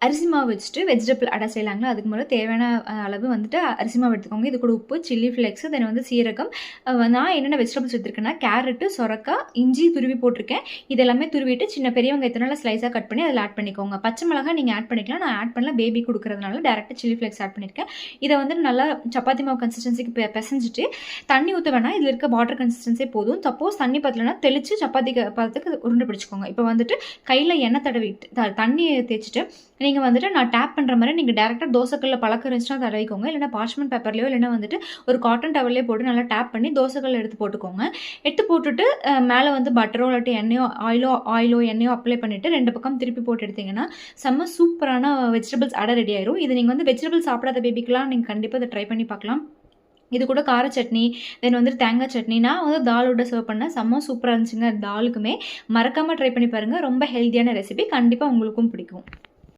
அரிசி மாவு வச்சுட்டு வெஜிடபிள் அடை செய்யலாங்களா. அதுக்கு முதல்ல தேவையான அளவு வந்துட்டு அரிசி மாவு எடுத்துக்கோங்க. இது கூட உப்பு, சில்லி ஃப்ளேக்ஸ், தென் வந்து சீரகம். நான் என்னென்ன வெஜிடபிள்ஸ் எடுத்துருக்கேன்னா கேரட்டு, சொரக்காய், இஞ்சி துருவி போட்டிருக்கேன். இது எல்லாமே துருவிட்டு சின்ன பெரிய வெங்காயத்தினால ஸ்லைஸாக கட் பண்ணி அதில் ஆட் பண்ணிக்கோங்க. பச்சை மிளகாய் நீங்கள் ஆட் பண்ணிக்கலாம். நான் ஆட் பண்ணல, பேபி கொடுக்குறதுனால டேரெக்டாக சில்லி ஃப்ளேக்ஸ் ஆட் பண்ணியிருக்கேன். இதை வந்து நல்லா சப்பாத்தி மாவு கன்சிஸ்டன்சிக்கு பிசைஞ்சிட்டு தண்ணி ஊற்ற வேணாம், இதில் இருக்க வாட்டர் கன்சிஸ்டன்சி போதும். சப்போஸ் தண்ணி பத்தலைன்னா தெளித்து சப்பாத்தி பதத்துக்கு உருண்டை பிடிச்சிக்கோங்க. இப்போ வந்துட்டு கையில் எண்ணெய் தடவிட்டு தண்ணியை தேய்ச்சிட்டு நீங்கள் வந்துட்டு நான் டேப் பண்ணுற மாதிரி நீங்கள் டேரெக்டாக தோசைக்கல்லில் பழக்கம் இருந்துச்சுன்னா தடவிக்கோங்க. இல்லைனா பார்ச்மெண்ட் பேப்பர்லையோ இல்லைனா வந்துட்டு ஒரு காட்டன் டவல்லையோ போட்டு நல்லா டேப் பண்ணி தோசைக்கல்ல எடுத்து போட்டுக்கோங்க. எடுத்து போட்டுட்டு மேலே வந்து பட்டரோ இல்லாட்டி எண்ணெயோ ஆயிலோ எண்ணெயோ அப்ளை பண்ணிவிட்டு 2 பக்கம் திருப்பி போட்டு எடுத்திங்கன்னா செம்ம சூப்பரான வெஜிடபிள்ஸ் அடை ரெடி ஆயிரும். இது நீங்கள் வந்து வெஜிடபிள்ஸ் சாப்பிடாத பேபிக்கெலாம் நீங்கள் கண்டிப்பாக இதை ட்ரை பண்ணி பார்க்கலாம். இது கூட கார சட்னி, தென் வந்துட்டு தேங்காய் சட்னி, நான் வந்து தாலோட சர்வ் பண்ணேன். செம்ம சூப்பராக இருந்துச்சுங்க. தாலுக்குமே மறக்காமல் ட்ரை பண்ணி பாருங்கள். ரொம்ப ஹெல்த்தியான ரெசிபி, கண்டிப்பாக உங்களுக்கும் பிடிக்கும்.